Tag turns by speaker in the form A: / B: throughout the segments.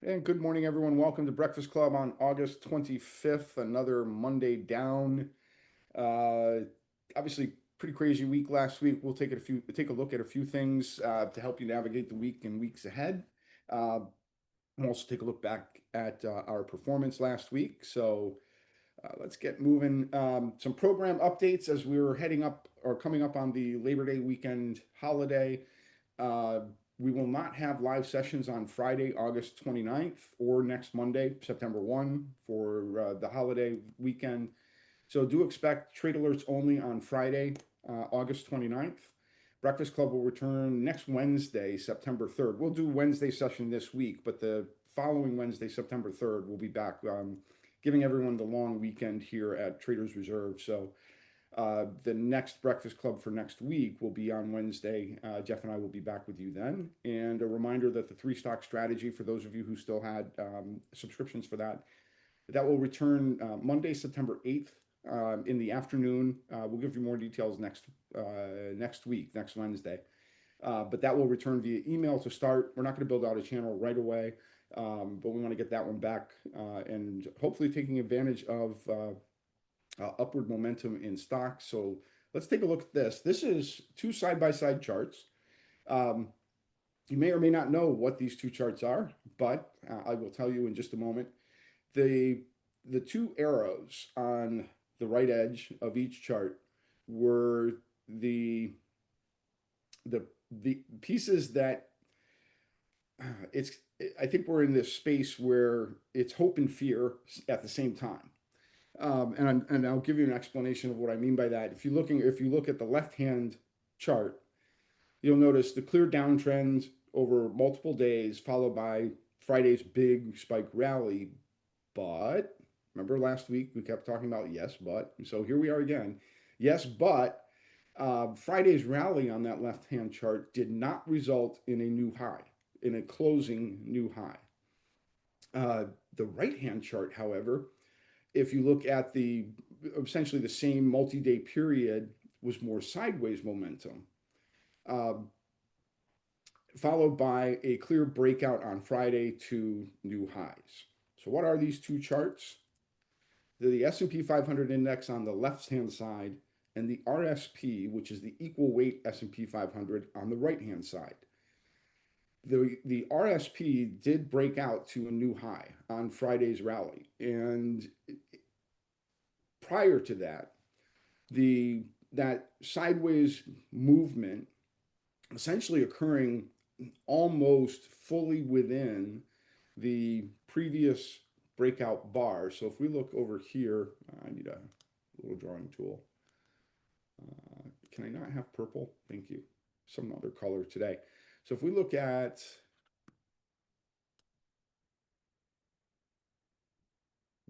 A: And good morning, everyone. Welcome to Breakfast Club on August 25th, another Monday down. Uh, Obviously, pretty crazy week last week. We'll take a look at a few things to help you navigate the week and weeks ahead. We'll also take a look back at our performance last week. Let's get moving. Some program updates as we were heading up or coming up on the Labor Day weekend holiday. Uh, we will not have live sessions on Friday, August 29th, or next Monday, September 1, for the holiday weekend. So do expect trade alerts only on Friday, August 29th. Breakfast Club will return next Wednesday, September 3rd. We'll do Wednesday session this week, but the following Wednesday, September 3rd, we'll be back, giving everyone the long weekend here at Traders Reserve. The next Breakfast Club for next week will be on Wednesday. Jeff and I will be back with you then. And a reminder that the three stock strategy, for those of you who still had subscriptions for that, that will return Monday, September 8th in the afternoon. We'll give you more details next week, next Wednesday. But that will return via email to start. We're not going to build out a channel right away, but we want to get that one back and hopefully taking advantage of upward momentum in stocks. So let's take a look at this. This is two side-by-side charts. Um, you may or may not know what these two charts are, but I will tell you in just a moment. The the two arrows on the right edge of each chart were the the pieces that it's I think we're in this space where it's hope and fear at the same time. And I'll give you an explanation of what I mean by that. If you look at the left hand chart, you'll notice the clear downtrend over multiple days, followed by Friday's big spike rally. But remember last week we kept talking about yes, but. So here we are again. Yes, but Friday's rally on that left hand chart did not result in a new high, in a closing new high. The right hand chart, however, if you look at the essentially the same multi-day period, was more sideways momentum, uh, followed by a clear breakout on Friday to new highs. So what are these two charts? They're the S&P 500 index on the left-hand side and the RSP, which is the equal weight S&P 500 on the right-hand side. The RSP did break out to a new high on Friday's rally. And prior to that, the that sideways movement essentially occurring almost fully within the previous breakout bar. So if we look over here, I need a little drawing tool. Can I not have purple? Thank you. Some other color today. So if we look at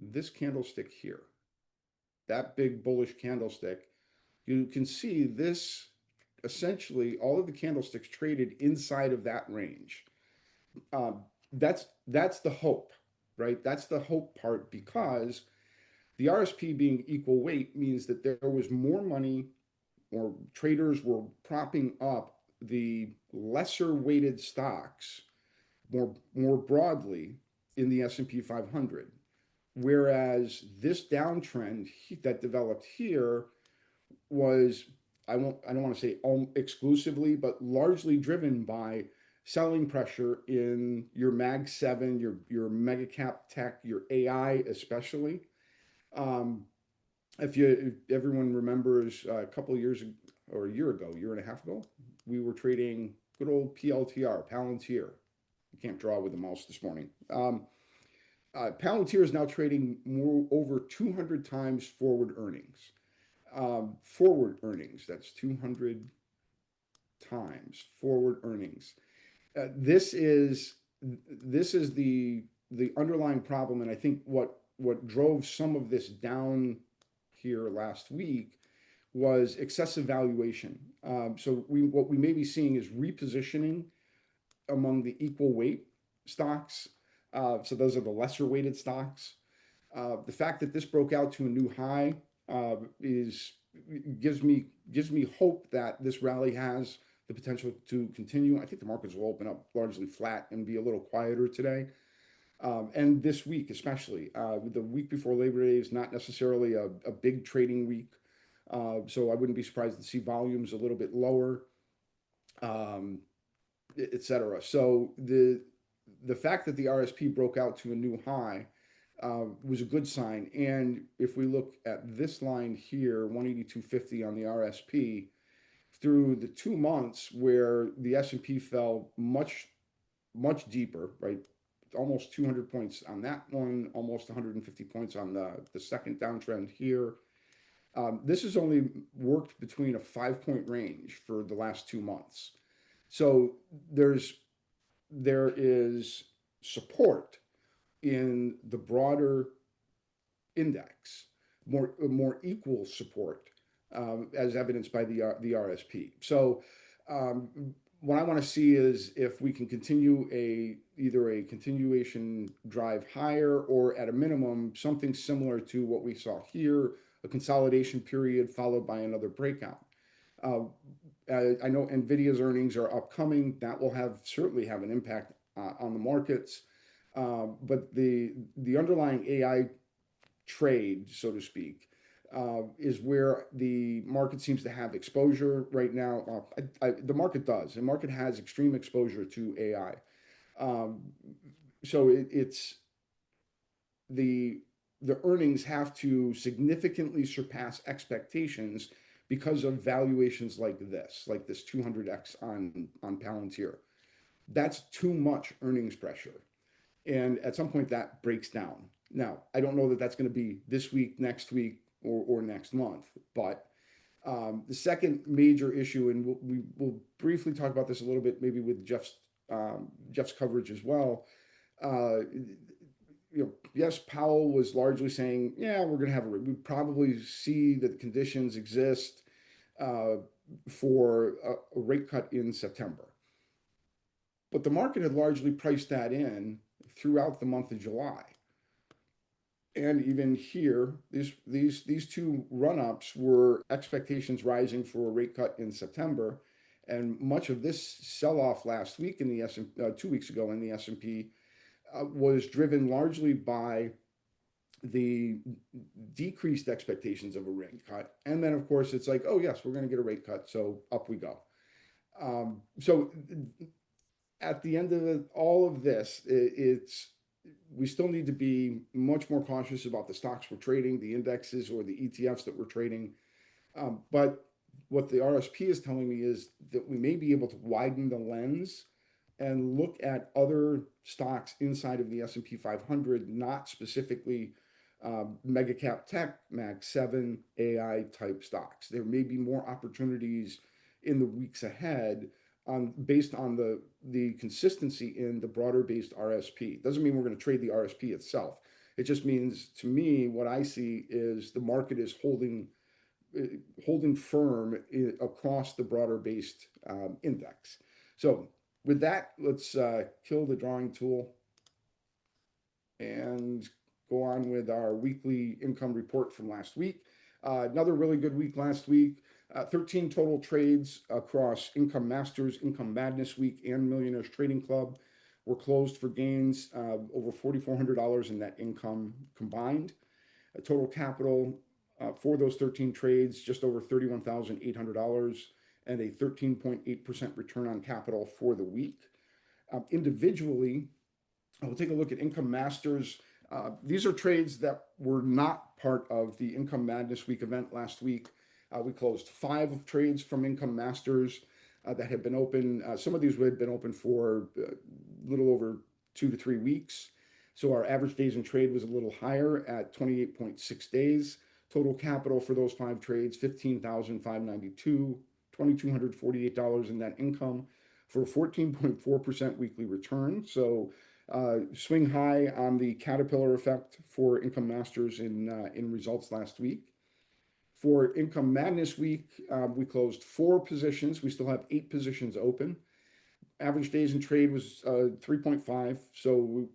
A: this candlestick here, that big bullish candlestick, you can see this essentially all of the candlesticks traded inside of that range. Um, that's the hope, right? That's the hope part because the RSP being equal weight means that there was more money or traders were propping up the lesser weighted stocks more broadly in the S&P 500, whereas this downtrend that developed here was I don't want to say exclusively, but largely driven by selling pressure in your Mag 7, your mega cap tech, your AI especially. Um, if everyone remembers a couple of years or a year ago, year and a half ago, we were trading good old PLTR, Palantir. I can't draw with the mouse this morning. Palantir is now trading more over 200 times forward earnings. Forward earnings, that's 200 times forward earnings. This is the underlying problem, and I think what drove some of this down here last week was excessive valuation. So what we may be seeing is repositioning among the equal weight stocks. So those are the lesser weighted stocks. The fact that this broke out to a new high is gives me hope that this rally has the potential to continue. I think the markets will open up largely flat and be a little quieter today. And this week especially. The week before Labor Day is not necessarily a big trading week, so I wouldn't be surprised to see volumes a little bit lower, um, et cetera. So the fact that the RSP broke out to a new high was a good sign. And if we look at this line here, 182.50 on the RSP, through the 2 months where the S&P fell much deeper, right? Almost 200 points on that one, almost 150 points on the second downtrend here. This has only worked between a 5 point range for the last 2 months. So there is support in the broader index, more equal support, as evidenced by the RSP. So um, what I want to see is if we can continue either a continuation drive higher, or at a minimum something similar to what we saw here, a consolidation period followed by another breakout. Uh, I know Nvidia's earnings are upcoming. That will certainly have an impact on the markets. But the underlying AI trade, so to speak, is where the market seems to have exposure right now. The market does. The market has extreme exposure to AI. Um, so it's the the earnings have to significantly surpass expectations because of valuations like this 200x on Palantir. That's too much earnings pressure. And at some point that breaks down. Now, I don't know that that's going to be this week, next week, or next month. But the second major issue, and we'll briefly talk about this a little bit, maybe with Jeff's coverage as well. Uh, yes, Powell was largely saying, yeah, we're going to have we probably see that the conditions exist uh, for a rate cut in September. But the market had largely priced that in throughout the month of July. And even here, these two run-ups were expectations rising for a rate cut in September, and much of this sell-off last week in the S&P, 2 weeks ago in the S&P, was driven largely by the decreased expectations of a rate cut, and then of course it's like, oh yes, we're going to get a rate cut, so up we go. So at the end of all of this, it's we still need to be much more cautious about the stocks we're trading, the indexes or the ETFs that we're trading. But what the RSP is telling me is that we may be able to widen the lens and look at other stocks inside of the S&P 500, not specifically mega cap tech, Mag 7, AI type stocks. There may be more opportunities in the weeks ahead based on the consistency in the broader based RSP. Doesn't mean we're going to trade the RSP itself. It just means, to me, what I see is the market is holding firm across the broader based index. So with that, let's kill the drawing tool and go on with our weekly income report from last week. Another really good week last week. 13 total trades across Income Masters, Income Madness Week, and Millionaires Trading Club were closed for gains over $4,400 in net income combined. Total capital for those 13 trades, just over $31,800, and a 13.8% return on capital for the week. Individually, we'll take a look at Income Masters. These are trades that were not part of the Income Madness Week event last week. We closed 5 trades from Income Masters that had been open. Some of these had been open for a little over 2 to 3 weeks. So our average days in trade was a little higher at 28.6 days. Total capital for those 5 trades, $15,592, $2,248 in net income for a 14.4% weekly return. So swing high on the Caterpillar effect for Income Masters in results last week. For Income Madness Week, we closed 4 positions. We still have 8 positions open. Average days in trade was 3.5. So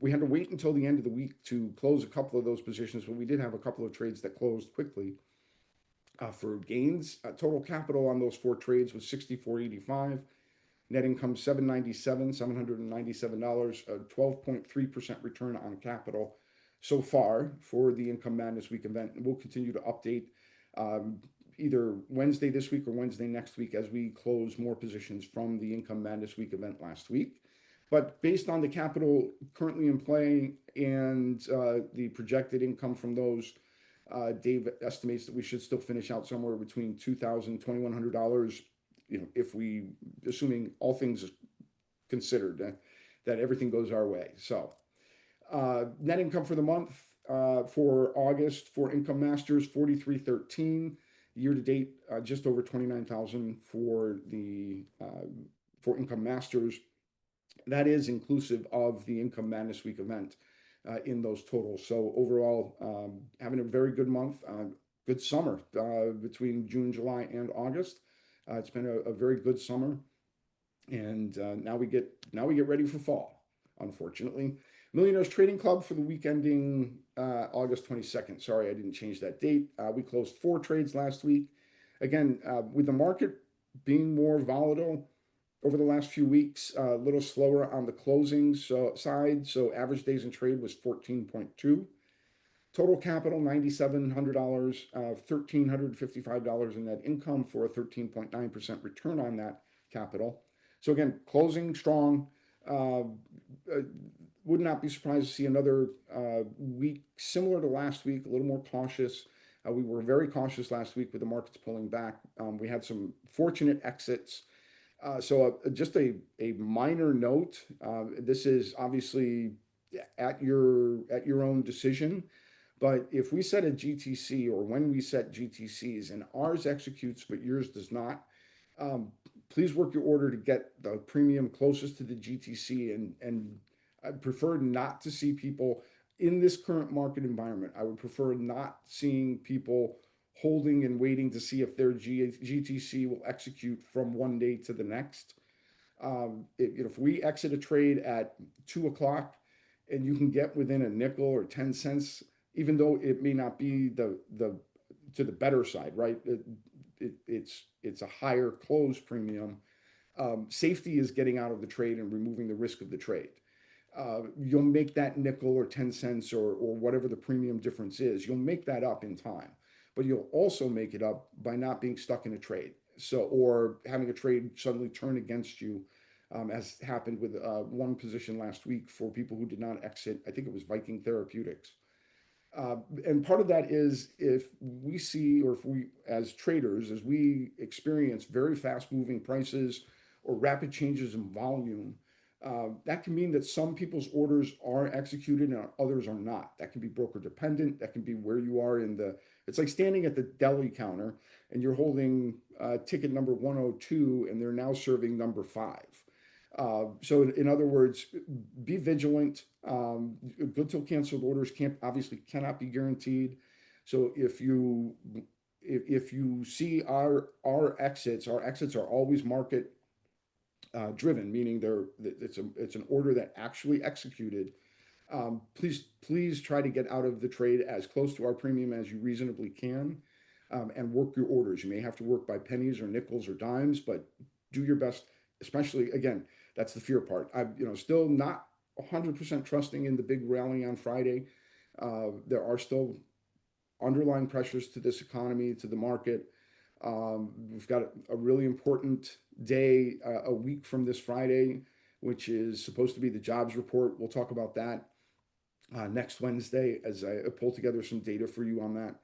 A: we had to wait until the end of the week to close a couple of those positions, but we did have a couple of trades that closed quickly for gains. Total capital on those 4 trades was $64.85. Net income $797, a 12.3% return on capital so far for the Income Madness Week event. And we'll continue to update um, either Wednesday this week or Wednesday next week as we close more positions from the Income Madness Week event last week. But based on the capital currently in play and the projected income from those, Dave estimates that we should still finish out somewhere between $2,000 to $2,100. If we, assuming all things considered, that everything goes our way. So, net income for the month for August for Income Masters 4313. Year to date, just over 29,000 for the for Income Masters. That is inclusive of the Income Madness Week event in those totals. So overall, having a very good month, good summer between June, July, and August. It's been a very good summer, and now we get ready for fall. Unfortunately, Millionaires Trading Club for the week ending August 22nd. Sorry, I didn't change that date. We closed 4 trades last week. Again, with the market being more volatile over the last few weeks, a little slower on the closing side. So average days in trade was 14.2. Total capital $9,700, $1,355 in net income for a 13.9% return on that capital. So again, closing strong. Would not be surprised to see another week similar to last week, a little more cautious. We were very cautious last week with the markets pulling back. We had some fortunate exits. So just a minor note. This is obviously at your own decision. But if we set a GTC or when we set GTCs and ours executes but yours does not, please work your order to get the premium closest to the GTC. And I prefer not to see people in this current market environment. I would prefer not seeing people holding and waiting to see if their GTC will execute from one day to the next. If we exit a trade at 2 o'clock and you can get within a nickel or 10 cents, even though it may not be the to the better side, right? It's a higher close premium. Safety is getting out of the trade and removing the risk of the trade. You'll make that nickel or 10 cents or whatever the premium difference is. You'll make that up in time, but you'll also make it up by not being stuck in a trade. So, or having a trade suddenly turn against you, as happened with one position last week for people who did not exit. I think it was Viking Therapeutics. And part of that is if we see, or if we, as traders, as we experience very fast moving prices or rapid changes in volume, that can mean that some people's orders are executed and others are not. That can be broker dependent. That can be where you are in the, it's like standing at the deli counter and you're holding ticket number 102 and they're now serving number 5. So in other words, be vigilant. Good till canceled orders obviously cannot be guaranteed. So if you see our exits are always market driven, meaning it's an order that actually executed. Please try to get out of the trade as close to our premium as you reasonably can, and work your orders. You may have to work by pennies or nickels or dimes, but do your best. Especially again, that's the fear part. I'm still not 100% trusting in the big rally on Friday. There are still underlying pressures to this economy, to the market. We've got a really important day a week from this Friday, which is supposed to be the jobs report. We'll talk about that next Wednesday as I pull together some data for you on that.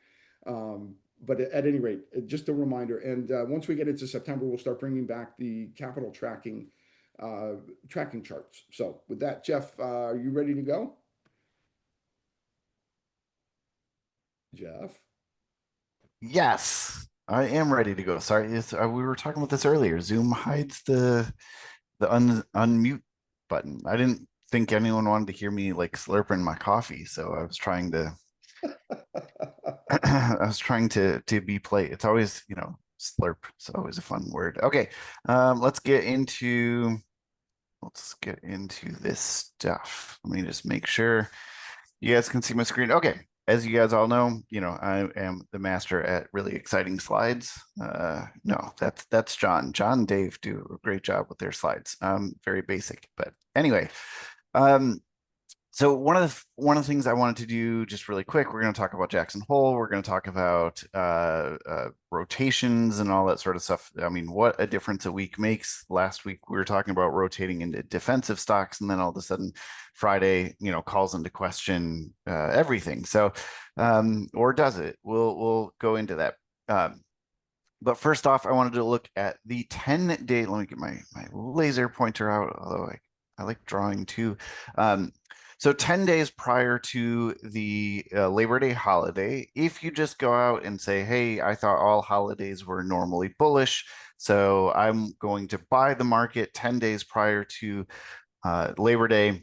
A: But at any rate, just a reminder. And once we get into September, we'll start bringing back the capital tracking charts. So with that, Jeff, are you ready to go? Jeff?
B: Yes, I am ready to go. Sorry, we were talking about this earlier. Zoom hides the unmute button. I didn't think anyone wanted to hear me like slurping my coffee, so I was trying to I was trying to be polite. It's always, slurp. It's always a fun word. Okay, let's get into this stuff. Let me just make sure you guys can see my screen. Okay, as you guys all know, I am the master at really exciting slides. No, that's John. John and Dave do a great job with their slides. Very basic, but anyway. Um, so one of the things I wanted to do just really quick, we're going to talk about Jackson Hole. We're going to talk about rotations and all that sort of stuff. I mean, what a difference a week makes. Last week we were talking about rotating into defensive stocks, and then all of a sudden Friday, calls into question everything. So, or does it? We'll go into that. But first off, I wanted to look at the 10-day. Let me get my laser pointer out, although I like drawing too. So 10 days prior to the Labor Day holiday, if you just go out and say, hey, I thought all holidays were normally bullish, so I'm going to buy the market 10 days prior to Labor Day.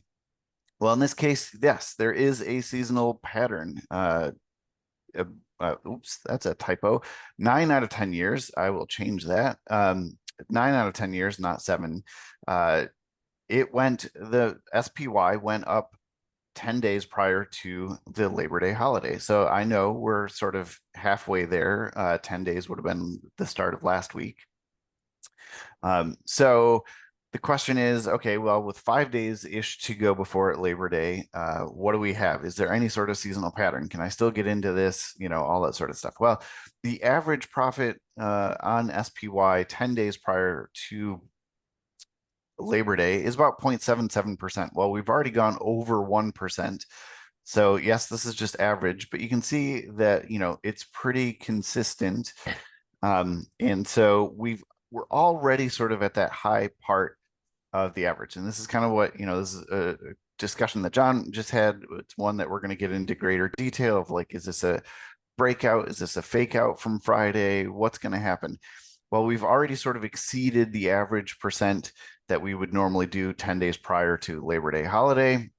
B: Well, in this case, yes, there is a seasonal pattern. Oops, that's a typo. 9 out of 10 years, I will change that. 9 out of 10 years, not 7. The SPY went up 10 days prior to the Labor Day holiday. So I know we're sort of halfway there. 10 days would have been the start of last week. So the question is, okay, well, with 5 days-ish to go before Labor Day, what do we have? Is there any sort of seasonal pattern? Can I still get into this? All that sort of stuff. Well, the average profit on SPY 10 days prior to Labor Day is about 0.77%. Well, we've already gone over 1%. So yes, this is just average, but you can see that, it's pretty consistent. And so we're already sort of at that high part of the average. And this is kind of what, this is a discussion that John just had. It's one that we're going to get into greater detail of, like, is this a breakout? Is this a fake out from Friday? What's going to happen? Well, we've already sort of exceeded the average percent that we would normally do 10 days prior to Labor Day holiday.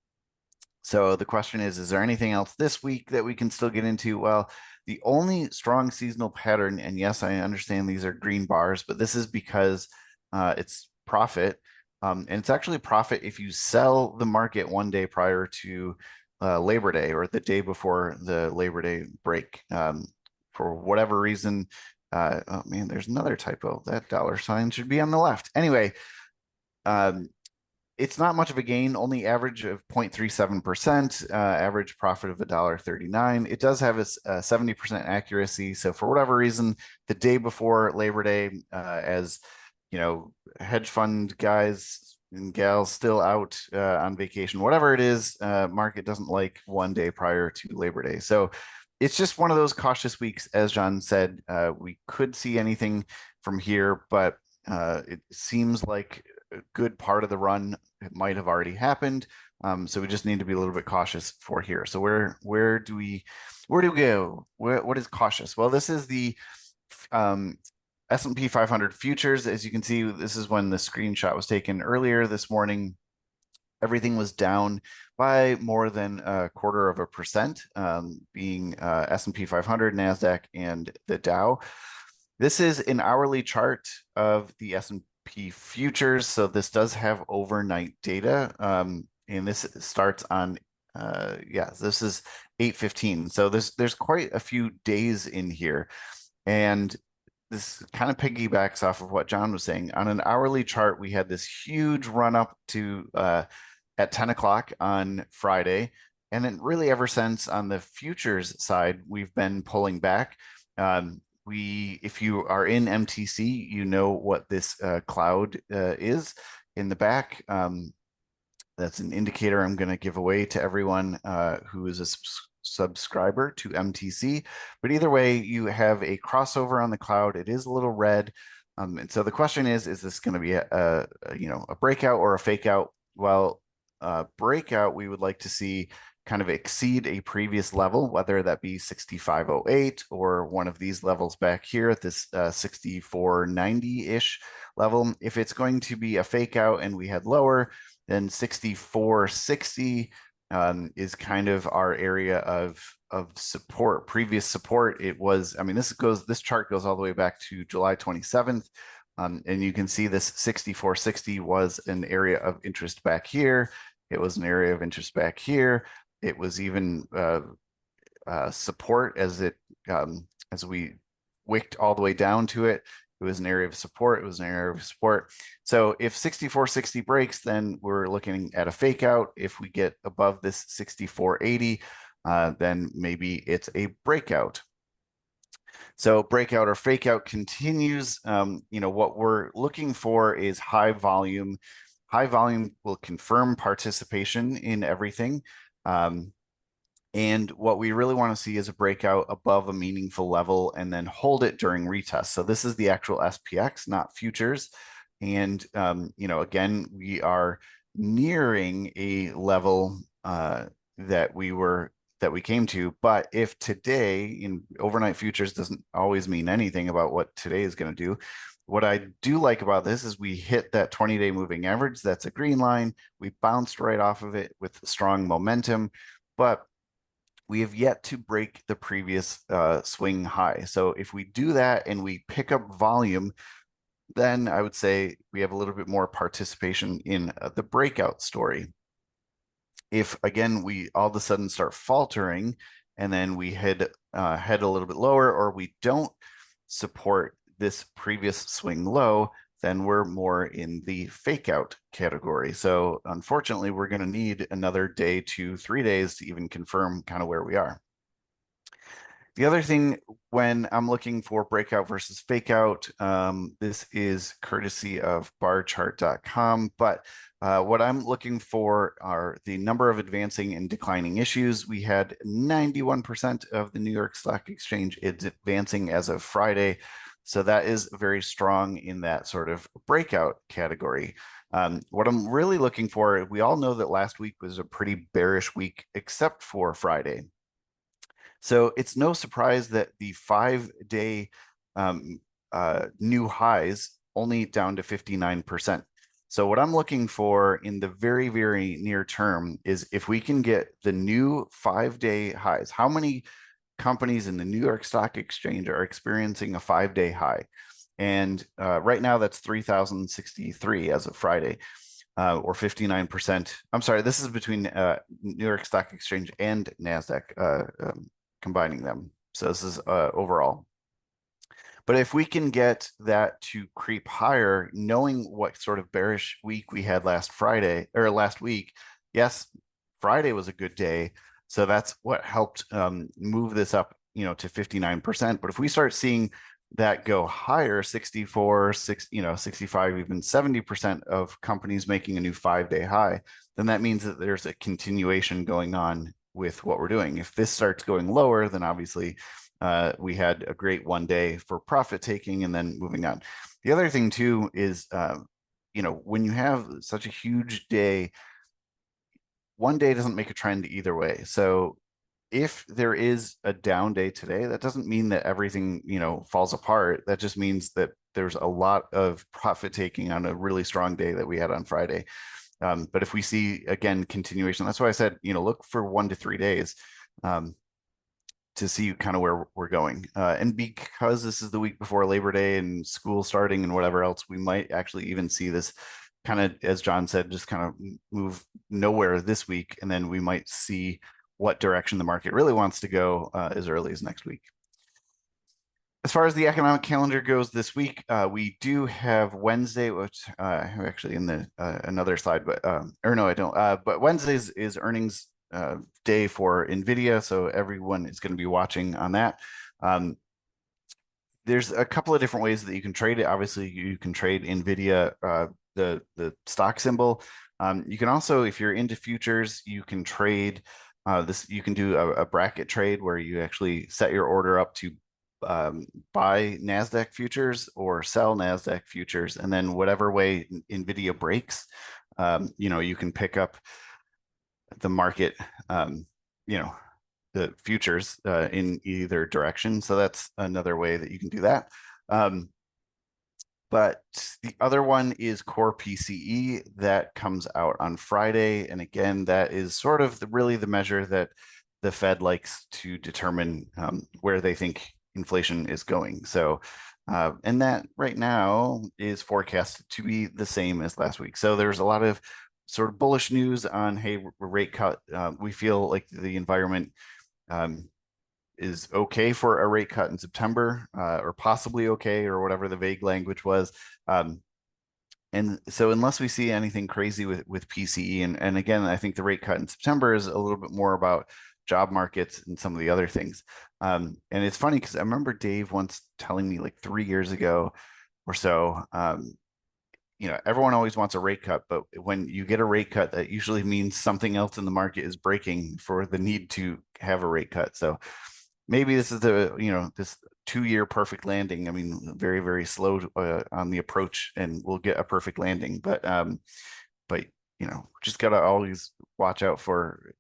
B: So the question is there anything else this week that we can still get into? Well, the only strong seasonal pattern, and yes, I understand these are green bars, but this is because it's profit. And it's actually profit if you sell the market one day prior to Labor Day, or the day before the Labor Day break. For whatever reason, oh man, there's another typo. That dollar sign should be on the left. Anyway, it's not much of a gain, only average of 0.37%, average profit of $1.39. It does have a 70% accuracy. So for whatever reason, the day before Labor Day, as hedge fund guys and gals still out on vacation, whatever it is, market doesn't like one day prior to Labor Day. So it's just one of those cautious weeks. As John said, we could see anything from here, but it seems like a good part of the run might have already happened. So we just need to be a little bit cautious for here. So where do we go? What is cautious? Well, this is the S&P 500 futures. As you can see, this is when the screenshot was taken earlier this morning. Everything was down by more than 0.25%, being S&P 500, NASDAQ, and the Dow. This is an hourly chart of the S&P futures. So this does have overnight data. And this starts on, this is 8:15. So there's quite a few days in here. And this kind of piggybacks off of what John was saying. On an hourly chart, we had this huge run up to at 10 o'clock on Friday. And then really ever since, on the futures side, we've been pulling back. If you are in MTC, you know what this cloud is in the back. That's an indicator I'm going to give away to everyone who is a subscriber to MTC. But either way, you have a crossover on the cloud. It is a little red. And so the question is this going to be a breakout or a fake out? Well, breakout, we would like to see kind of exceed a previous level, whether that be 6508 or one of these levels back here at this 6490-ish level. If it's going to be a fake out and we head lower, then 6460 is kind of our area of support. Previous support, it was, this chart goes all the way back to July 27th. And you can see this 6460 was an area of interest back here. It was an area of interest back here. It was even support as we wicked all the way down to it. It was an area of support. It was an area of support. So if 64.60 breaks, then we're looking at a fake out. If we get above this 64.80, then maybe it's a breakout. So breakout or fake out continues. What we're looking for is high volume. High volume will confirm participation in everything. And what we really want to see is a breakout above a meaningful level and then hold it during retest. So this is the actual SPX, not futures. And, again, we are nearing a level that we came to. But if today in overnight futures doesn't always mean anything about what today is going to do, what I do like about this is we hit that 20-day moving average. That's a green line. We bounced right off of it with strong momentum, but we have yet to break the previous swing high. So if we do that and we pick up volume, then I would say we have a little bit more participation in the breakout story. If again we all of a sudden start faltering and then we head a little bit lower, or we don't support this previous swing low, then we're more in the fake out category. So unfortunately, we're going to need another day to 3 days to even confirm kind of where we are. The other thing when I'm looking for breakout versus fake out, this is courtesy of barchart.com, but what I'm looking for are the number of advancing and declining issues. We had 91% of the New York Stock Exchange advancing as of Friday. So that is very strong in that sort of breakout category. What I'm really looking for, we all know that last week was a pretty bearish week, except for Friday. So it's no surprise that the 5-day new highs only down to 59%. So what I'm looking for in the very, very near term is if we can get the new 5-day highs. How many companies in the New York Stock Exchange are experiencing a 5-day high? And right now that's 3,063 as of Friday, or 59%. I'm sorry, this is between New York Stock Exchange and NASDAQ, combining them. So this is overall. But if we can get that to creep higher, knowing what sort of bearish week we had last week, yes, Friday was a good day. So that's what helped move this up, to 59%. But if we start seeing that go higher, 64, 65, even 70% of companies making a new 5-day high, then that means that there's a continuation going on with what we're doing. If this starts going lower, then obviously we had a great 1 day for profit taking and then moving on. The other thing too is, when you have such a huge day, 1 day doesn't make a trend either way. So if there is a down day today, that doesn't mean that everything, falls apart. That just means that there's a lot of profit taking on a really strong day that we had on Friday. But if we see, again, continuation, that's why I said, look for 1 to 3 days to see kind of where we're going. And because this is the week before Labor Day and school starting and whatever else, we might actually even see this kind of, as John said, just kind of move nowhere this week. And then we might see what direction the market really wants to go as early as next week. As far as the economic calendar goes this week, we do have Wednesday, which I have actually in the another slide, but or no, I don't. But Wednesday is earnings day for NVIDIA, so everyone is going to be watching on that. There's a couple of different ways that you can trade it. Obviously, you can trade NVIDIA, the stock symbol. You can also, if you're into futures, you can trade this. You can do a bracket trade where you actually set your order up to buy NASDAQ futures or sell NASDAQ futures, and then whatever way NVIDIA breaks, you can pick up the market, the futures in either direction. So that's another way that you can do that. But the other one is core PCE that comes out on Friday. And again, that is sort of really the measure that the Fed likes to determine where they think inflation is going. So, and that right now is forecasted to be the same as last week. So there's a lot of sort of bullish news on, hey, rate cut. We feel like the environment is okay for a rate cut in September, or possibly okay, or whatever the vague language was. And so unless we see anything crazy with PCE, and again, I think the rate cut in September is a little bit more about job markets and some of the other things. And it's funny because I remember Dave once telling me like 3 years ago or so, everyone always wants a rate cut, but when you get a rate cut, that usually means something else in the market is breaking for the need to have a rate cut. So maybe this is this 2-year perfect landing. I mean, very, very slow on the approach, and we'll get a perfect landing. But just gotta always watch out for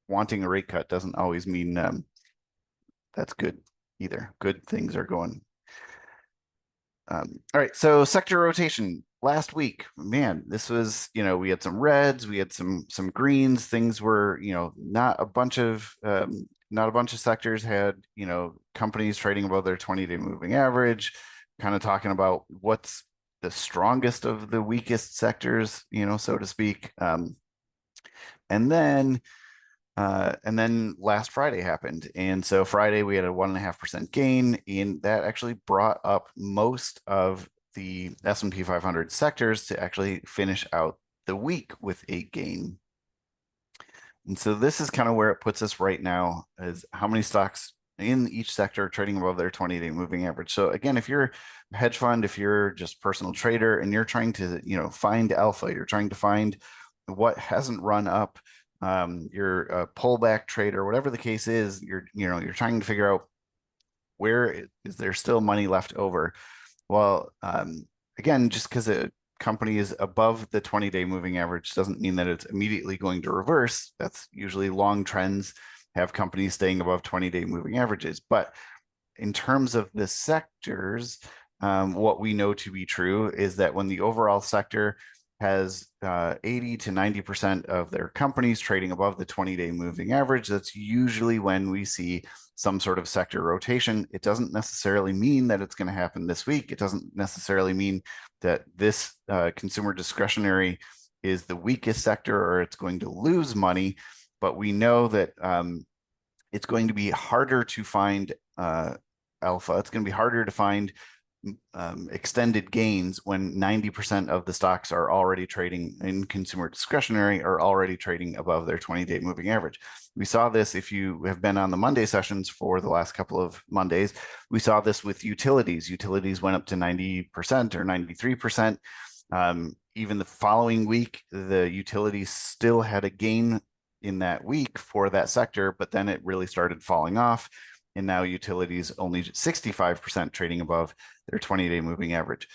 B: wanting a rate cut doesn't always mean that's good either. Good things are going. All right, so sector rotation last week, man, this was, we had some reds, we had some greens. Things were, not a bunch of sectors had, companies trading above their 20-day moving average, kind of talking about what's the strongest of the weakest sectors, so to speak. And then last Friday happened. And so Friday we had a 1.5% gain, and that actually brought up most of the S&P 500 sectors to actually finish out the week with a gain. And so this is kind of where it puts us right now, is how many stocks in each sector are trading above their 20-day moving average. So again, if you're a hedge fund, if you're just personal trader and you're trying to, find alpha, you're trying to find what hasn't run up, you're a pullback trader, whatever the case is, you're trying to figure out where is there still money left over. Well, again, just because a company is above the 20-day moving average doesn't mean that it's immediately going to reverse. That's usually long trends have companies staying above 20-day moving averages. But in terms of the sectors, what we know to be true is that when the overall sector has 80 to 90% of their companies trading above the 20-day moving average, that's usually when we see some sort of sector rotation. It doesn't necessarily mean that it's going to happen this week. It doesn't necessarily mean that this consumer discretionary is the weakest sector or it's going to lose money, but we know that it's going to be harder to find alpha. It's going to be harder to find extended gains when 90% of the stocks are already trading in consumer discretionary, are already trading above their 20-day moving average. We saw this, if you have been on the Monday sessions for the last couple of Mondays, we saw this with utilities. Utilities went up to 90% or 93%. Even the following week, the utilities still had a gain in that week for that sector, but then it really started falling off. And now utilities only 65% trading above their 20-day moving average.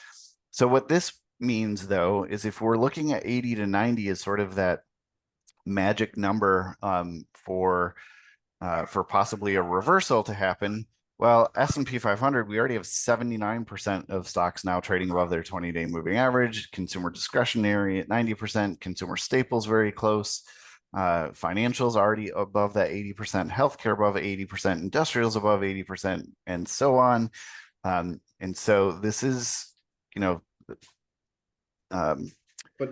B: So what this means, though, is if we're looking at 80 to 90 as sort of that magic number for possibly a reversal to happen, well, S&P 500, we already have 79% of stocks now trading above their 20-day moving average, consumer discretionary at 90%, consumer staples very close, financials already above that 80%, healthcare above 80%, industrials above 80%, and so on. And so this is,
A: but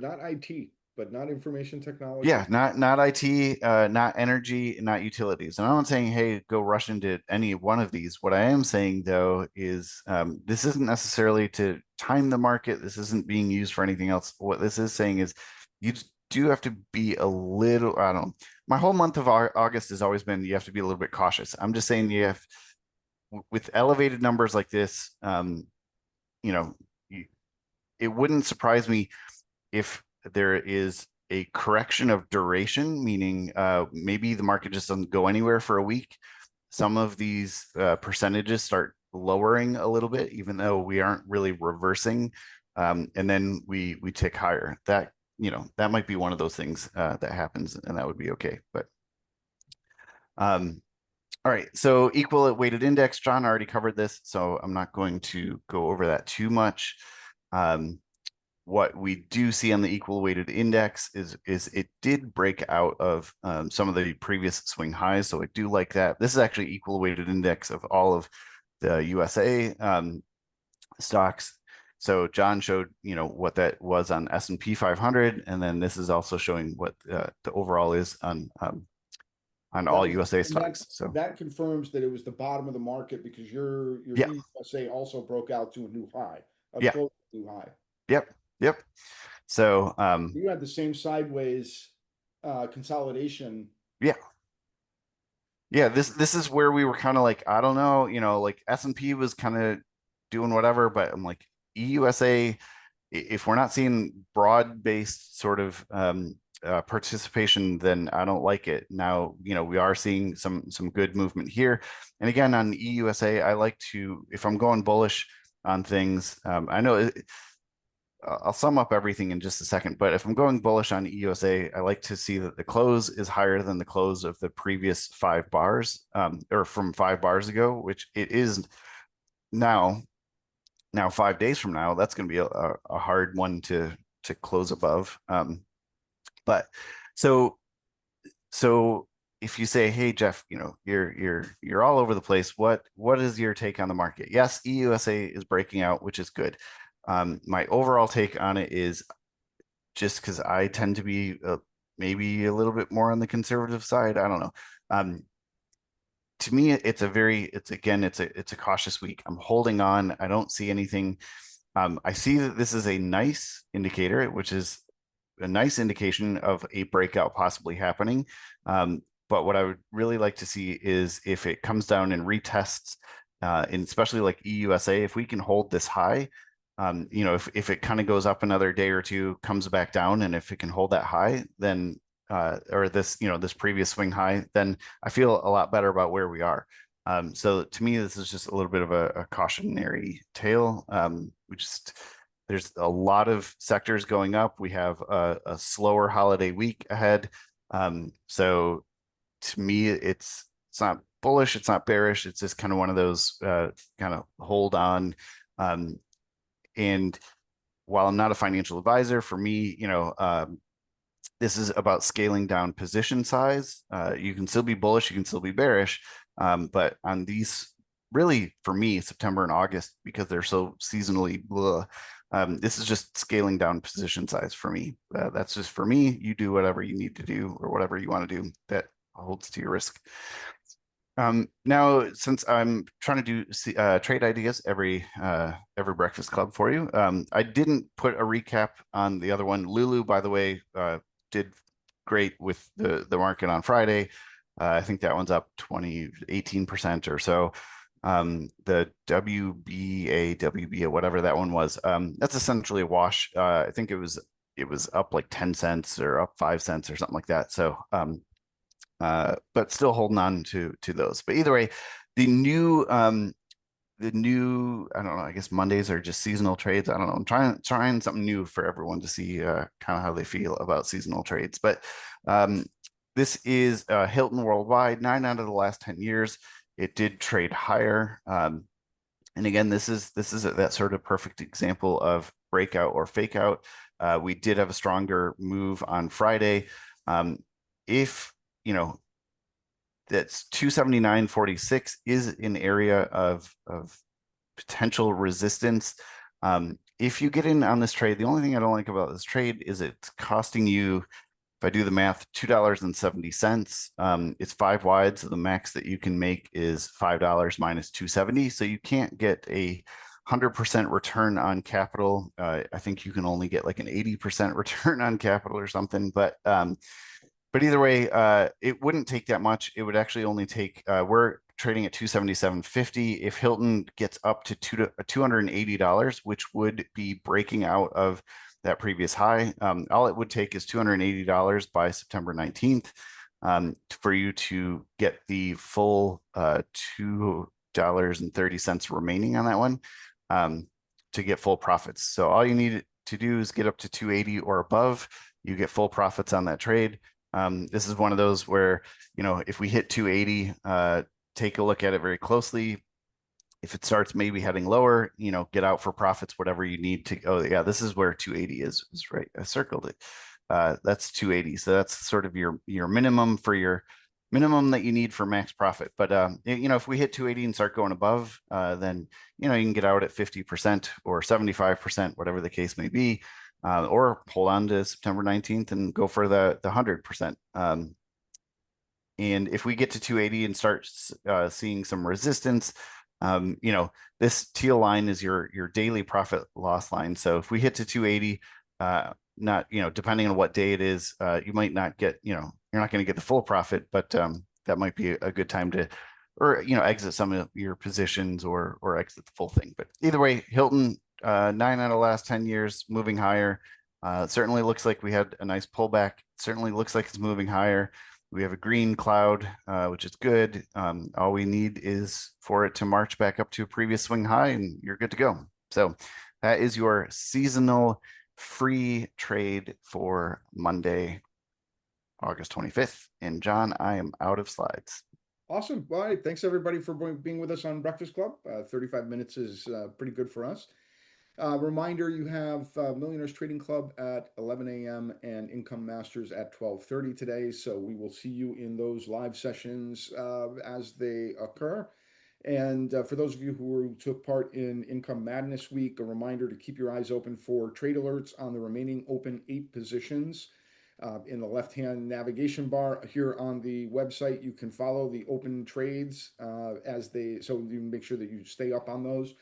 A: not IT, but not information technology.
B: Yeah, not IT, not energy, not utilities. And I'm not saying, hey, go rush into any one of these. What I am saying, though, is this isn't necessarily to time the market. This isn't being used for anything else. What this is saying is you do have to be a little, I don't know. My whole month of August has always been you have to be a little bit cautious. I'm just saying you have, with elevated numbers like this, it wouldn't surprise me if there is a correction of duration, meaning maybe the market just doesn't go anywhere for a week. Some of these percentages start lowering a little bit, even though we aren't really reversing, and then we tick higher. That that might be one of those things that happens, and that would be okay. But all right, so equal weighted index. John already covered this, so I'm not going to go over that too much. What we do see on the equal weighted index is it did break out of some of the previous swing highs. So I do like that. This is actually equal weighted index of all of the USA stocks. So John showed, what that was on S&P 500. And then this is also showing what the overall is on on
A: That
B: all
A: was,
B: USA
A: and
B: stocks. So
A: that confirms that it was the bottom of the market because your
B: yeah,
A: EUSA also broke out to a new high, a
B: yeah,
A: close new high.
B: yep, yep. So
A: You had the same sideways consolidation.
B: yeah, yeah, this is where we were kind of like, I don't know, like S&P was kind of doing whatever, but I'm like EUSA, if we're not seeing broad-based sort of participation, then I don't like it. Now, we are seeing some good movement here. And again, on EUSA, I like to, if I'm going bullish on things, I know I'll sum up everything in just a second, but if I'm going bullish on EUSA, I like to see that the close is higher than the close of the previous 5 bars, or from 5 bars ago, which it is now. Now, 5 days from now, that's going to be a hard one to close above. But so so if you say, hey Jeff, you're all over the place. What is your take on the market? Yes, EUSA is breaking out, which is good. My overall take on it is just because I tend to be maybe a little bit more on the conservative side. I don't know. Um, to me, it's a cautious week. I'm holding on. I don't see anything. I see that this is a nice indicator, which is a nice indication of a breakout possibly happening. But what I would really like to see is if it comes down and retests, and especially like EUSA, if we can hold this high, if it kind of goes up another day or two, comes back down, and if it can hold that high, then or this previous swing high, then I feel a lot better about where we are. So to me, this is just a little bit of a cautionary tale. There's a lot of sectors going up. We have a slower holiday week ahead. So to me, it's not bullish, it's not bearish. It's just kind of one of those kind of hold on. Um, and while I'm not a financial advisor, for me, this is about scaling down position size. You can still be bullish, you can still be bearish, but on these, really for me, September and August, because they're so seasonally blah, this is just scaling down position size for me. That's just for me. You do whatever you need to do or whatever you want to do that holds to your risk. Now, since I'm trying to do trade ideas every Breakfast Club for you, I didn't put a recap on the other one. Lulu, by the way, did great with the market on Friday. I think that one's up 18% or so. The WBA, whatever that one was, that's essentially a wash. I think it was up like 10 cents or up 5 cents or something like that. So but still holding on to those. But either way, the new I don't know, I guess Mondays are just seasonal trades. I don't know. I'm trying something new for everyone to see kind of how they feel about seasonal trades. But this is Hilton Worldwide, 9 out of the last 10 years. It did trade higher. And again, this is that sort of perfect example of breakout or fake out. We did have a stronger move on Friday. If that's 279.46 is an area of potential resistance. If you get in on this trade, the only thing I don't like about this trade is it's costing you, if I do the math, $2.70. It's 5 wide, so the max that you can make is $5 minus 270. So you can't get a 100% return on capital. I think you can only get like an 80% return on capital or something. But either way, it wouldn't take that much. It would actually only take, we're trading at 277.50. If Hilton gets up to $280, which would be breaking out of that previous high, all it would take is $280 by September 19th for you to get the full $2.30 remaining on that one to get full profits. So all you need to do is get up to 280 or above. You get full profits on that trade. This is one of those where, if we hit 280, take a look at it very closely. If it starts maybe heading lower, get out for profits, whatever you need to. Oh yeah, this is where 280 is right. I circled it. That's 280. So that's sort of your minimum for your minimum that you need for max profit. But if we hit 280 and start going above, then you can get out at 50% or 75%, whatever the case may be. Or hold on to September 19th and go for the 100%. And if we get to 280 and start seeing some resistance, you know, this teal line is your daily profit loss line. So if we hit to 280, not, you know, depending on what day it is, you might not get, you know, you're not going to get the full profit, but that might be a good time to, or, you know, exit some of your positions or exit the full thing. But either way, Hilton, 9 out of the last 10 years moving higher. Certainly looks like we had a nice pullback. Certainly looks like it's moving higher. We have a green cloud, which is good. All we need is for it to march back up to a previous swing high, and you're good to go. So that is your seasonal free trade for Monday, August 25th. And John, I am out of slides.
A: Awesome. Well, hey, thanks everybody for being with us on Breakfast Club. 35 minutes is pretty good for us. Reminder, you have Millionaires Trading Club at 11 a.m. and Income Masters at 12:30 today. So we will see you in those live sessions as they occur. And for those of you who took part in Income Madness Week, a reminder to keep your eyes open for trade alerts on the remaining open 8 positions. In the left-hand navigation bar here on the website, you can follow the open trades as they, so you make sure that you stay up on those.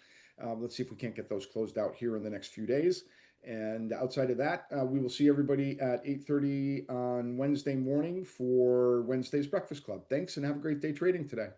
A: Let's see if we can't get those closed out here in the next few days. And outside of that, we will see everybody at 8:30 on Wednesday morning for Wednesday's Breakfast Club. Thanks and have a great day trading today.